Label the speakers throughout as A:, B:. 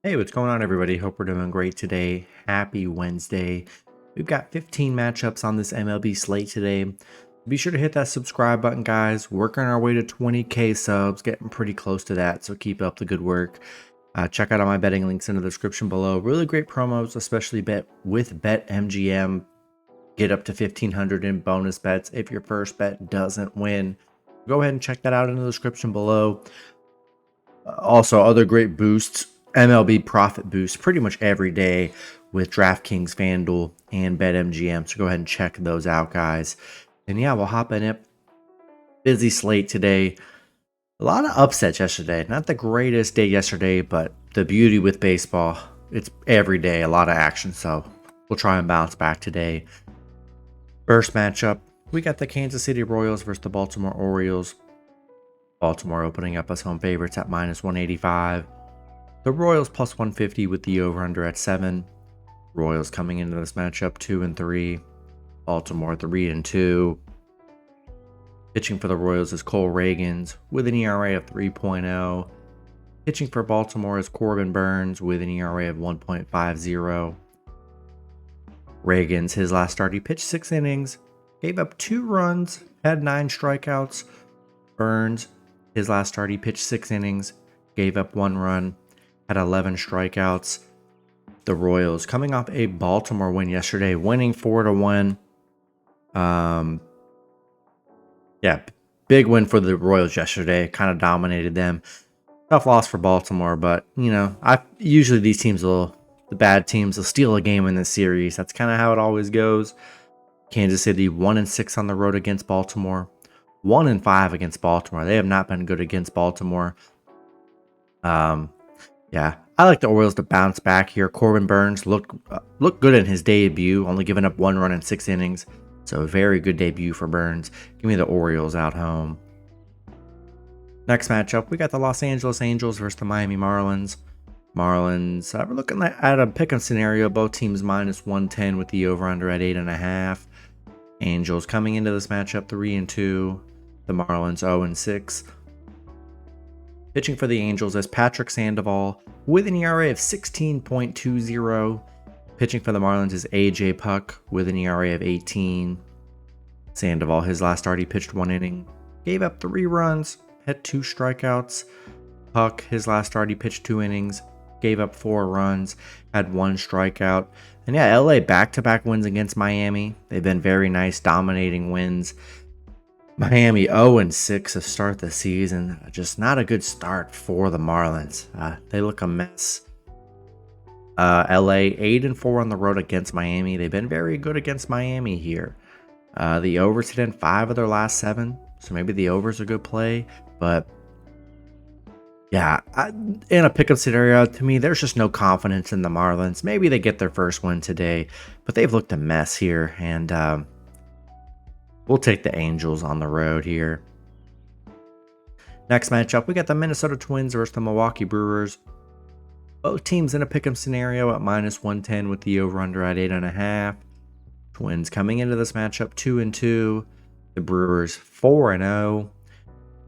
A: Hey, what's going on, everybody? Hope we're doing great today. Happy Wednesday. We've got 15 matchups on this MLB slate today. Be sure to hit that subscribe button, guys. Working our way to 20K subs, getting pretty close to that, so keep up the good work. Check out all my betting links in the description below. Really great promos, especially with BetMGM. Get up to 1,500 in bonus bets if your first bet doesn't win. Go ahead and check that out in the description below. Also, other great boosts. MLB profit boost pretty much every day with DraftKings, FanDuel, and BetMGM. So go ahead and check those out, guys. And yeah, we'll hop in it. Busy slate today. A lot of upsets yesterday. Not the greatest day yesterday, but the beauty with baseball, it's every day, a lot of action. So we'll try and bounce back today. First matchup, we got the Kansas City Royals versus the Baltimore Orioles. Baltimore opening up as home favorites at -185. The Royals plus 150 with the over-under at 7. Royals coming into this matchup 2-3. Baltimore 3-2. Pitching for the Royals is Cole Ragans with an ERA of 3.0. Pitching for Baltimore is Corbin Burns with an ERA of 1.50. Ragans, his last start, he pitched 6 innings, gave up 2 runs, had 9 strikeouts. Burns, his last start, he pitched 6 innings, gave up 1 run, had 11 strikeouts. The Royals coming off a Baltimore win yesterday, winning 4-1. Yeah, big win for the Royals yesterday. Kind of dominated them. Tough loss for Baltimore, but usually these teams the bad teams will steal a game in this series. That's kind of how it always goes. Kansas City 1-6 on the road against Baltimore. 1-5 against Baltimore. They have not been good against Baltimore. Yeah, I like the Orioles to bounce back here. Corbin Burns looked good in his debut, only giving up 1 run in 6 innings. So a very good debut for Burns. Give me the Orioles out home. Next matchup, we got the Los Angeles Angels versus the Miami Marlins. Marlins, we're looking at a pick'em scenario. Both teams -110 with the over-under at 8.5. Angels coming into this matchup 3-2. The Marlins 0-6. Pitching for the Angels is Patrick Sandoval with an ERA of 16.20. Pitching for the Marlins is AJ Puck with an ERA of 18. Sandoval, his last start, he pitched 1 inning, gave up 3 runs, had 2 strikeouts. Puck, his last start, he pitched 2 innings, gave up 4 runs, had 1 strikeout. And yeah, LA back-to-back wins against Miami. They've been very nice, dominating wins. Miami 0-6 to start the season. Just not a good start for the Marlins. They look a mess. LA 8-4 on the road against Miami. They've been very good against Miami here. The overs hit in 5 of their last 7, so maybe the overs a good play. But yeah, in a pickup scenario, to me, there's just no confidence in the Marlins. Maybe they get their first win today, but they've looked a mess here, and we'll take the Angels on the road here. Next matchup, we got the Minnesota Twins versus the Milwaukee Brewers. Both teams in a pick'em scenario at -110 with the over-under at 8.5. Twins coming into this matchup 2-2. The Brewers 4-0.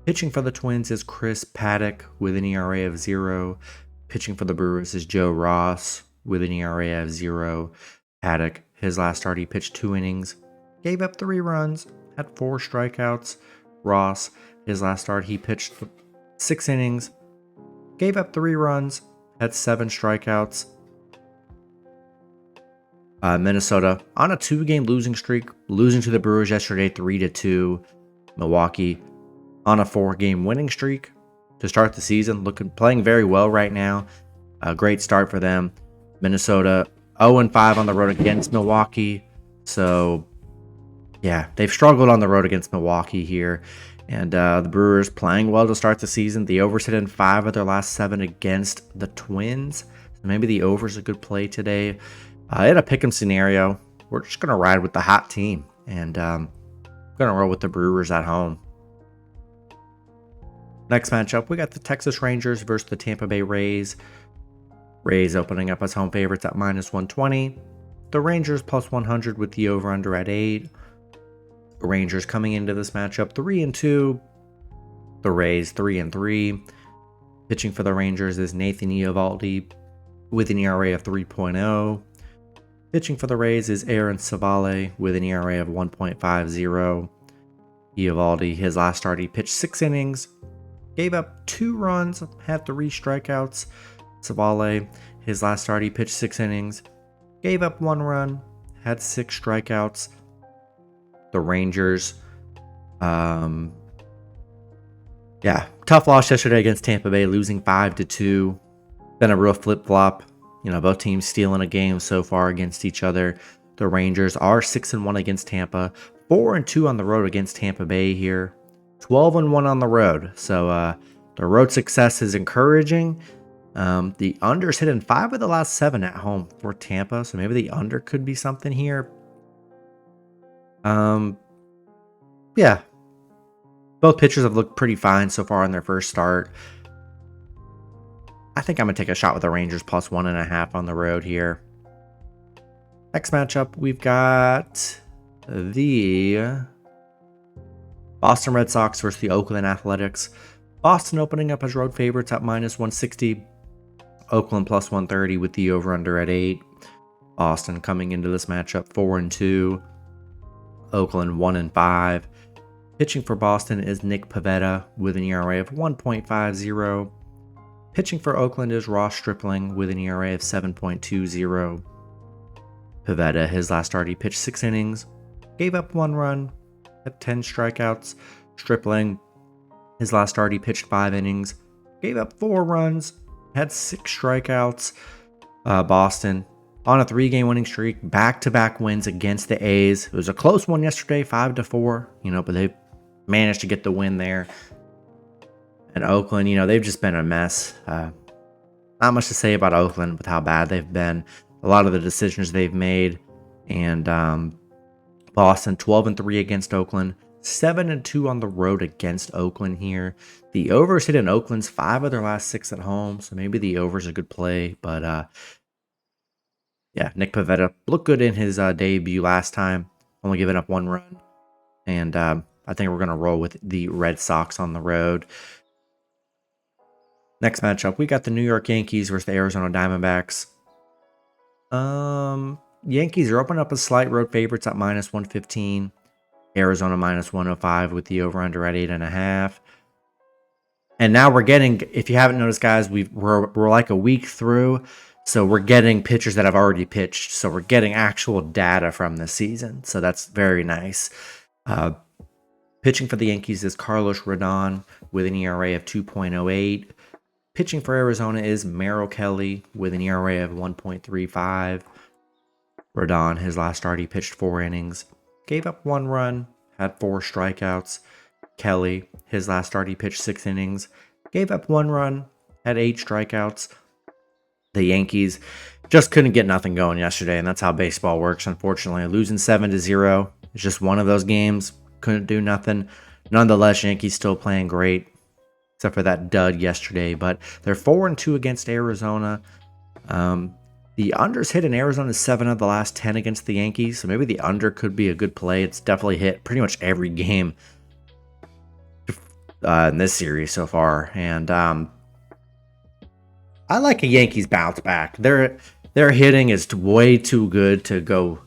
A: Pitching for the Twins is Chris Paddock with an ERA of 0. Pitching for the Brewers is Joe Ross with an ERA of 0. Paddock, his last start, he pitched 2 innings, gave up 3 runs, had 4 strikeouts. Ross, his last start, he pitched 6 innings, gave up 3 runs, had 7 strikeouts. Minnesota on a 2-game losing streak, losing to the Brewers yesterday 3-2. Milwaukee on a 4-game winning streak to start the season, playing very well right now. A great start for them. Minnesota 0-5 on the road against Milwaukee. So yeah, they've struggled on the road against Milwaukee here. And the Brewers playing well to start the season. The overs hit in 5 of their last 7 against the Twins. So maybe the over's a good play today. In a pick'em scenario, we're just going to ride with the hot team. And going to roll with the Brewers at home. Next matchup, we got the Texas Rangers versus the Tampa Bay Rays. Rays opening up as home favorites at -120. The Rangers +100 with the over-under at 8. Rangers coming into this matchup 3-2. The Rays 3-3. Pitching for the Rangers is Nathan Eovaldi with an ERA of 3.0. Pitching for the Rays is Aaron Savale with an ERA of 1.50. Eovaldi, his last start, he pitched 6 innings, gave up 2 runs, had 3 strikeouts. Savale, his last start, he pitched 6 innings, gave up 1 run, had 6 strikeouts. The Rangers, tough loss yesterday against Tampa Bay, losing 5-2. Been a real flip-flop. Both teams stealing a game so far against each other. The Rangers are 6-1 against Tampa, 4-2 on the road against Tampa Bay here, 12-1 on the road. So the road success is encouraging. The under's hit in 5 of the last 7 at home for Tampa, so maybe the under could be something here. Both pitchers have looked pretty fine so far in their first start. I think I'm going to take a shot with the Rangers plus 1.5 on the road here. Next matchup, we've got the Boston Red Sox versus the Oakland Athletics. Boston opening up as road favorites at minus 160. Oakland plus 130 with the over-under at 8. Boston coming into this matchup 4-2. Oakland 1-5. Pitching for Boston is Nick Pivetta with an ERA of 1.50. Pitching for Oakland is Ross Stripling with an ERA of 7.20. Pivetta, his last start, he pitched 6 innings, gave up 1 run, had 10 strikeouts. Stripling, his last start, he pitched 5 innings, gave up 4 runs, had 6 strikeouts. Boston on a 3-game winning streak, back-to-back wins against the A's. It was a close one yesterday, 5-4, but they managed to get the win there. And Oakland, they've just been a mess. Not much to say about Oakland with how bad they've been. A lot of the decisions they've made. And Boston 12-3 against Oakland. 7-2 on the road against Oakland here. The overs hit in Oakland's 5 of their last 6 at home. So maybe the over's a good play. But Nick Pivetta looked good in his debut last time. Only giving up 1 run. And I think we're going to roll with the Red Sox on the road. Next matchup, we got the New York Yankees versus the Arizona Diamondbacks. Yankees are opening up as slight road favorites at minus 115. Arizona minus 105 with the over-under at 8.5. And now we're getting, if you haven't noticed, guys, we're like a week through. So we're getting pitchers that have already pitched. So we're getting actual data from the season. So that's very nice. Pitching for the Yankees is Carlos Rodon with an ERA of 2.08. Pitching for Arizona is Merrill Kelly with an ERA of 1.35. Rodon, his last start, he pitched 4 innings, gave up 1 run, had 4 strikeouts. Kelly, his last start, he pitched 6 innings, gave up 1 run, had 8 strikeouts. The Yankees just couldn't get nothing going yesterday, and that's how baseball works, unfortunately. Losing 7-0. It's just one of those games. Couldn't do nothing. Nonetheless, Yankees still playing great, except for that dud yesterday. But they're 4-2 against Arizona. The unders hit in Arizona 7 of the last 10 against the Yankees, so maybe the under could be a good play. It's definitely hit pretty much every game in this series so far. And I like a Yankees bounce back. Their hitting is way too good to go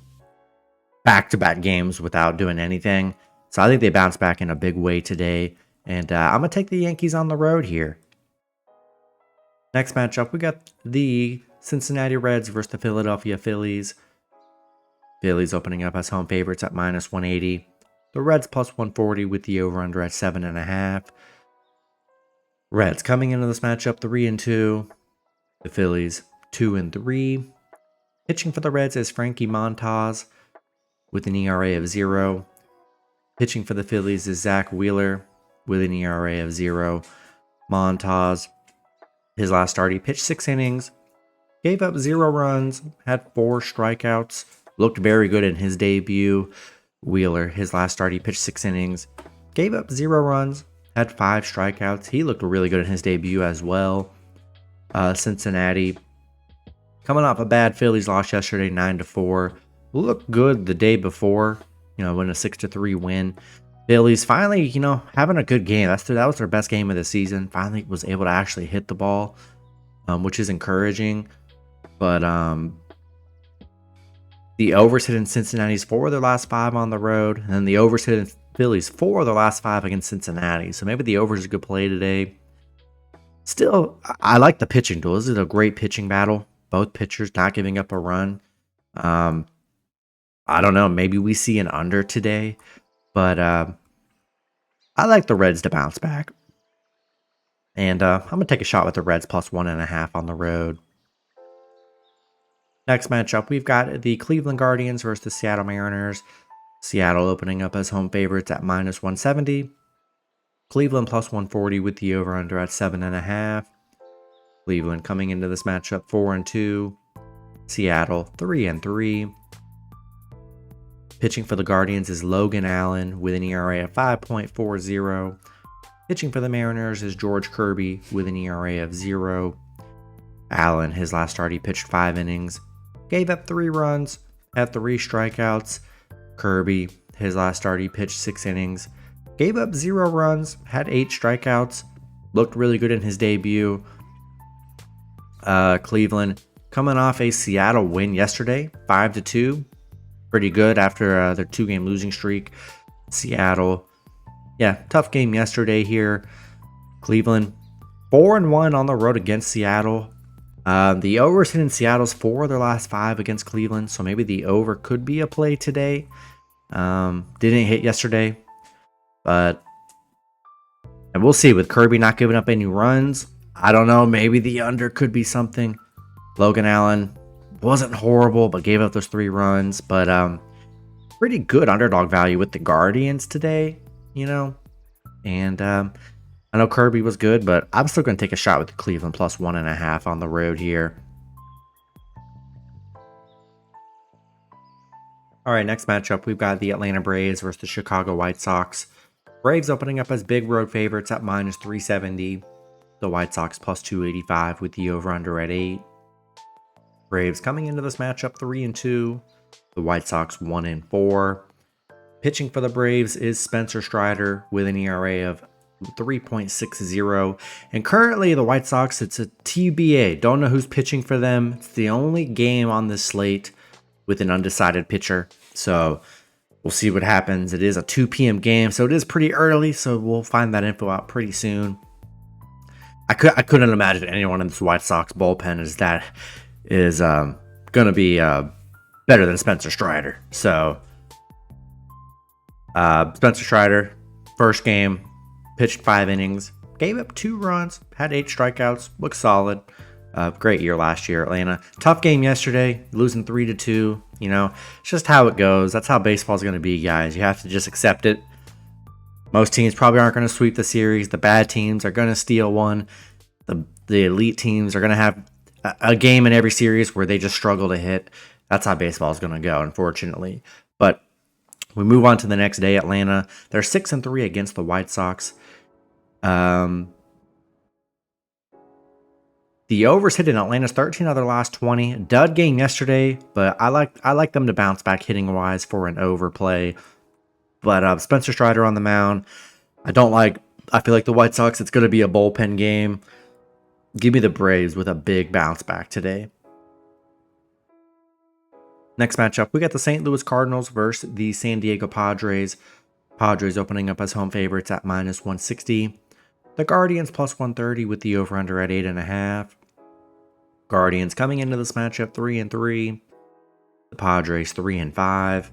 A: back-to-back games without doing anything. So I think they bounce back in a big way today. And I'm going to take the Yankees on the road here. Next matchup, we got the Cincinnati Reds versus the Philadelphia Phillies. Phillies opening up as home favorites at minus 180. The Reds plus 140 with the over-under at 7.5. Reds coming into this matchup 3-2. The Phillies 2-3. Pitching for the Reds is Frankie Montas with an ERA of 0. Pitching for the Phillies is Zach Wheeler with an ERA of 0. Montas, his last start, he pitched 6 innings, gave up 0 runs, had 4 strikeouts, looked very good in his debut. Wheeler, his last start, he pitched 6 innings, gave up 0 runs, had 5 strikeouts. He looked really good in his debut as well. Cincinnati, coming off a bad Phillies loss yesterday, 9-4. Looked good the day before, win a 6-3 win. Phillies finally, having a good game. That was their best game of the season. Finally was able to actually hit the ball, which is encouraging. But the overs hit in Cincinnati's 4 of their last 5 on the road, and then the overs hit in Phillies 4 of their last 5 against Cincinnati. So maybe the overs is a good play today. Still, I like the pitching duel. This is a great pitching battle. Both pitchers not giving up a run. I don't know. Maybe we see an under today, but I like the Reds to bounce back. And I'm going to take a shot with the Reds plus 1.5 on the road. Next matchup, we've got the Cleveland Guardians versus the Seattle Mariners. Seattle opening up as home favorites at minus 170. Cleveland plus 140 with the over-under at 7.5. Cleveland coming into this matchup 4-2. Seattle 3-3. Pitching for the Guardians is Logan Allen with an ERA of 5.40. Pitching for the Mariners is George Kirby with an ERA of 0. Allen, his last start, he pitched 5 innings. Gave up 3 runs, had 3 strikeouts. Kirby, his last start, he pitched 6 innings. Gave up 0 runs, had 8 strikeouts. Looked really good in his debut. Cleveland coming off a Seattle win yesterday, 5-2. Pretty good after their 2-game losing streak. Seattle, yeah, tough game yesterday here. Cleveland, 4-1 on the road against Seattle. The overs hit in Seattle's 4 of their last 5 against Cleveland, so maybe the over could be a play today. Didn't hit yesterday, but and we'll see with Kirby not giving up any runs. I don't know, maybe the under could be something. Logan Allen wasn't horrible, but gave up those 3 runs. But pretty good underdog value with the Guardians today, you know. And I know Kirby was good, but I'm still going to take a shot with the Cleveland plus 1.5 on the road here. All right, next matchup, we've got the Atlanta Braves versus the Chicago White Sox. Braves opening up as big road favorites at minus 370. The White Sox plus 285 with the over-under at 8. Braves coming into this matchup 3-2. The White Sox 1-4. Pitching for the Braves is Spencer Strider with an ERA of 3.60. And currently the White Sox, it's a TBA. Don't know who's pitching for them. It's the only game on this slate with an undecided pitcher. So we'll see what happens. It is a 2 p.m. game, so it is pretty early. So we'll find that info out pretty soon. I couldn't imagine anyone in this White Sox bullpen is going to be better than Spencer Strider. So Spencer Strider, first game, pitched 5 innings, gave up 2 runs, had 8 strikeouts, looked solid. Great year last year, Atlanta. Tough game yesterday, losing 3-2. You know, it's just how it goes. That's how baseball's going to be, guys. You have to just accept it. Most teams probably aren't going to sweep the series. The bad teams are going to steal one. The elite teams are going to have a game in every series where they just struggle to hit. That's how baseball is going to go, unfortunately. But we move on to the next day. Atlanta, they're 6-3 against the White Sox. The overs hit in Atlanta's 13 of their last 20. Dud game yesterday, but I like them to bounce back hitting wise for an overplay. But Spencer Strider on the mound. I feel like the White Sox, it's going to be a bullpen game. Give me the Braves with a big bounce back today. Next matchup, we got the St. Louis Cardinals versus the San Diego Padres. Padres opening up as home favorites at minus 160. The Guardians plus 130 with the over-under at 8.5. Guardians coming into this matchup 3-3. The Padres 3-5.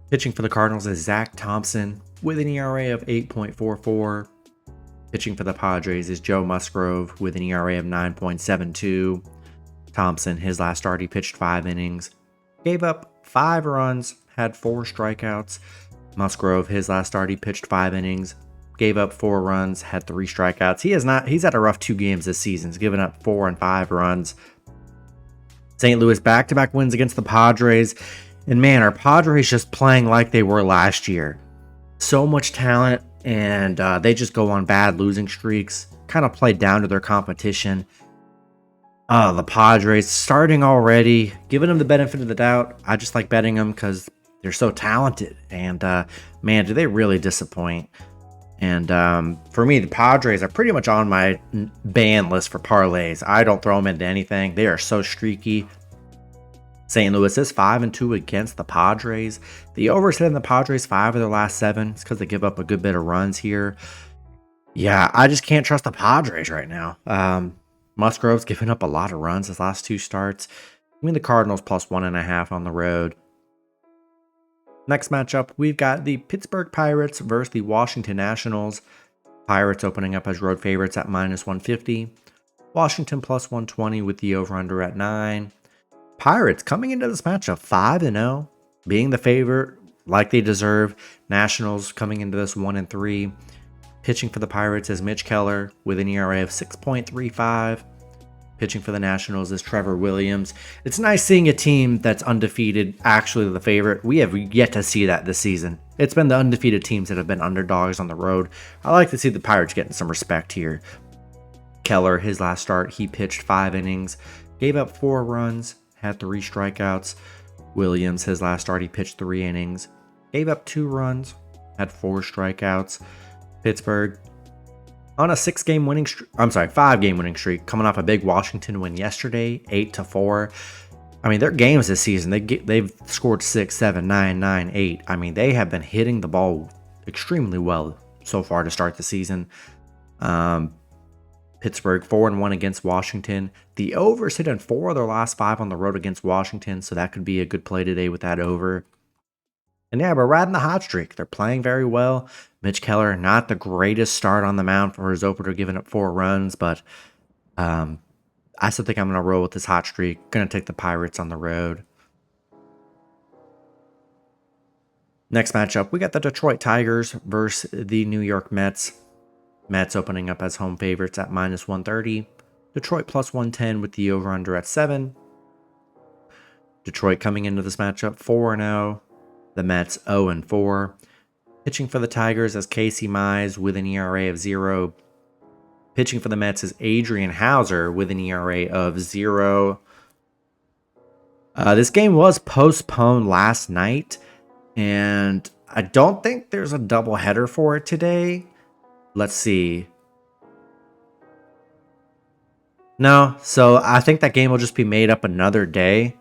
A: Pitching for the Cardinals is Zach Thompson with an ERA of 8.44. Pitching for the Padres is Joe Musgrove with an ERA of 9.72. Thompson, his last start, he pitched 5 innings, gave up 5 runs, had 4 strikeouts. Musgrove, his last start, he pitched 5 innings, gave up 4 runs, had 3 strikeouts. He's had a rough 2 games this season. He's given up 4 and 5 runs. St. Louis back-to-back wins against the Padres. And man, our Padres just playing like they were last year. So much talent, and they just go on bad losing streaks. Kind of play down to their competition. The Padres starting already, giving them the benefit of the doubt. I just like betting them because they're so talented. And man, do they really disappoint. And for me, the Padres are pretty much on my ban list for parlays. I don't throw them into anything. They are so streaky. St. Louis is 5-2 against the Padres. The over's hitting the Padres 5 of their last 7. It's because they give up a good bit of runs here. Yeah, I just can't trust the Padres right now. Musgrove's given up a lot of runs his last 2 starts. I mean, the Cardinals plus 1.5 on the road. Next matchup, we've got the Pittsburgh Pirates versus the Washington Nationals. Pirates opening up as road favorites at -150. Washington plus 120 with the over-under at 9. Pirates coming into this matchup 5-0, being the favorite like they deserve. Nationals coming into this 1-3. Pitching for the Pirates is Mitch Keller with an ERA of 6.35. Pitching for the Nationals is Trevor Williams. It's nice seeing a team that's undefeated actually the favorite. We have yet to see that this season. It's been the undefeated teams that have been underdogs on the road. I like to see the Pirates getting some respect here. Keller, his last start, he pitched 5 innings, gave up 4 runs, had 3 strikeouts. Williams, his last start, he pitched 3 innings, gave up 2 runs, had 4 strikeouts. Pittsburgh on a 5-game winning streak, coming off a big Washington win yesterday, 8-4. I mean, their games this season, they've scored 6, 7, 9, 9, 8. I mean, they have been hitting the ball extremely well so far to start the season. Pittsburgh 4-1 against Washington. The over's hit in 4 of their last 5 on the road against Washington, so that could be a good play today with that over. And yeah, we're riding the hot streak. They're playing very well. Mitch Keller, not the greatest start on the mound for his opener, giving up 4 runs, but I still think I'm going to roll with this hot streak. Going to take the Pirates on the road. Next matchup, we got the Detroit Tigers versus the New York Mets. Mets opening up as home favorites at -130. Detroit plus 110 with the over-under at 7. Detroit coming into this matchup 4-0. The Mets 0-4. Pitching for the Tigers is Casey Mize with an ERA of 0. Pitching for the Mets is Adrian Hauser with an ERA of 0. This game was postponed last night, and I don't think there's a doubleheader for it today. Let's see. No, so I think that game will just be made up another day.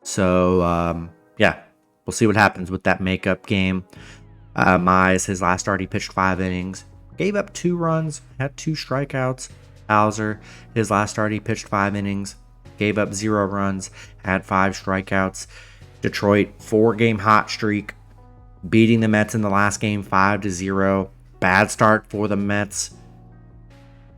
A: So, yeah, we'll see what happens with that makeup game. Mize, his last start, he pitched 5 innings, gave up 2 runs, had 2 strikeouts. Hauser, his last start, he pitched 5 innings, gave up 0 runs, had 5 strikeouts. Detroit, 4-game hot streak, beating the Mets in the last game 5-0. Bad start for the Mets.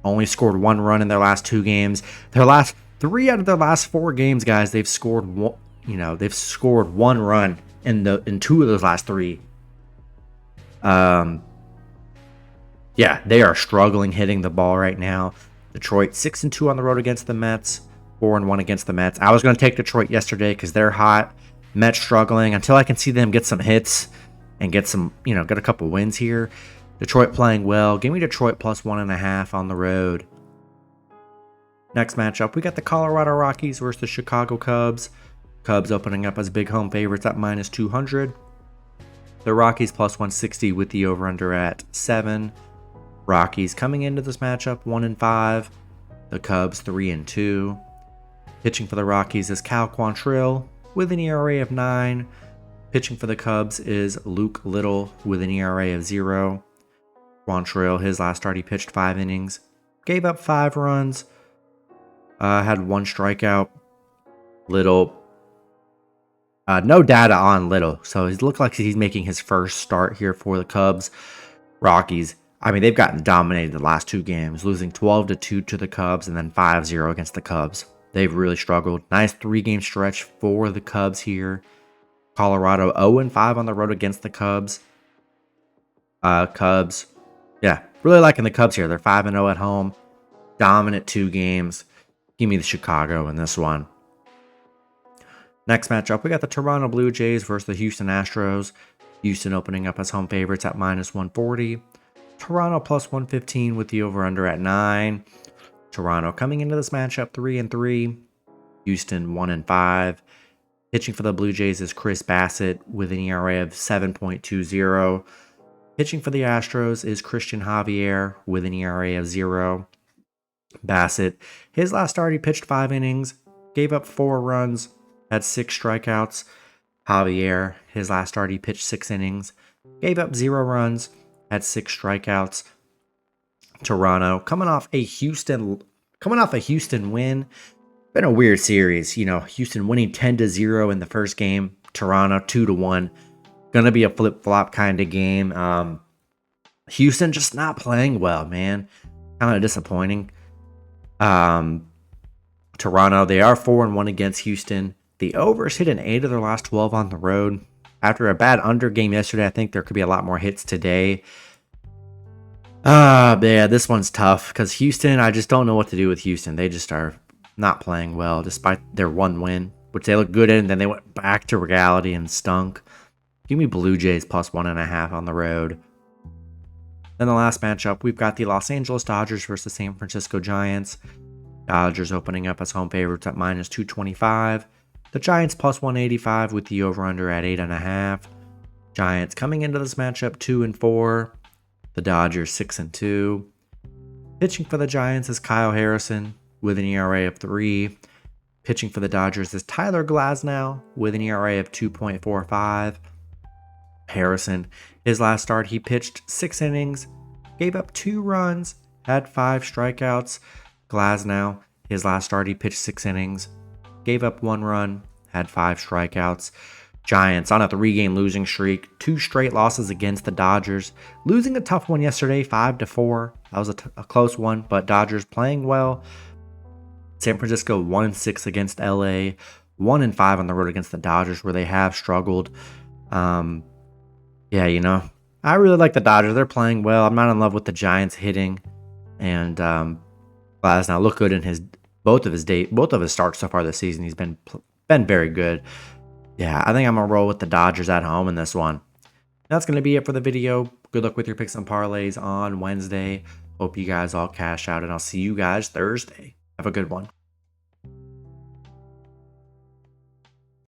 A: Only scored 1 run in their last 2 games. Their last 3 out of their last 4 games, guys, they've scored 1 run in 2 of those last 3. Yeah, they are struggling hitting the ball right now. Detroit 6-2 on the road against the Mets, 4-1 against the Mets. I was going to take Detroit yesterday because they're hot. Mets struggling until I can see them get some hits and get some, get a couple wins here. Detroit playing well. Give me Detroit plus 1.5 on the road. Next matchup, we got the Colorado Rockies versus the Chicago Cubs. Cubs opening up as big home favorites at -200. The Rockies plus 160 with the over-under at 7. Rockies coming into this matchup 1-5. The Cubs 3-2. Pitching for the Rockies is Cal Quantrill with an ERA of 9. Pitching for the Cubs is Luke Little with an ERA of 0. Quantrill, his last start, he pitched 5 innings, gave up 5 runs, had 1 strikeout. Little, no data on Little, so it looks like he's making his first start here for the Cubs. Rockies, I mean, they've gotten dominated the last 2 games, losing 12-2 to the Cubs and then 5-0 against the Cubs. They've really struggled. Nice 3-game stretch for the Cubs here. Colorado 0-5 on the road against the Cubs. Cubs, yeah, really liking the Cubs here. They're 5-0 at home. Dominant 2 games. Give me the Chicago in this one. Next matchup, we got the Toronto Blue Jays versus the Houston Astros. Houston opening up as home favorites at -140. Toronto plus 115 with the over-under at 9. Toronto coming into this matchup 3-3. Houston 1-5. Pitching for the Blue Jays is Chris Bassett with an ERA of 7.20. Pitching for the Astros is Christian Javier with an ERA of 0. Bassett, his last start, he pitched 5 innings, gave up 4 runs, had 6 strikeouts. Javier, his last start, he pitched 6 innings, gave up 0 runs, had 6 strikeouts. Toronto, coming off a Houston win. Been a weird series, Houston winning 10-0 in the first game, Toronto 2-1. Gonna be a flip-flop kind of game. Houston just not playing well, man. Kind of disappointing. Toronto, they are 4-1 against Houston. The overs hit in 8 of their last 12 on the road. After a bad under game yesterday, I think there could be a lot more hits today. Yeah, this one's tough because Houston, I just don't know what to do with Houston. They just are not playing well despite their 1 win, which they look good in. Then they went back to reality and stunk. Give me Blue Jays plus 1.5 on the road. Then the last matchup, we've got the Los Angeles Dodgers versus San Francisco Giants. Dodgers opening up as home favorites at minus 225. The Giants plus 185 with the over-under at 8.5. Giants coming into this matchup 2-4. The Dodgers 6-2. Pitching for the Giants is Kyle Harrison with an ERA of 3. Pitching for the Dodgers is Tyler Glasnow with an ERA of 2.45. Harrison, his last start, he pitched 6 innings, gave up 2 runs, had 5 strikeouts. Glasnow, his last start, he pitched 6 innings, gave up 1 run, had 5 strikeouts. Giants on a 3-game losing streak, 2 straight losses against the Dodgers, losing a tough one yesterday, 5-4. That was a close one, but Dodgers playing well. San Francisco 1-6 against LA, 1-5 on the road against the Dodgers, where they have struggled. Yeah, I really like the Dodgers. They're playing well. I'm not in love with the Giants hitting, and Glasnow looked good in both of his starts so far this season. He's been very good. Yeah, I think I'm going to roll with the Dodgers at home in this one. That's going to be it for the video. Good luck with your picks and parlays on Wednesday. Hope you guys all cash out, and I'll see you guys Thursday. Have a good one.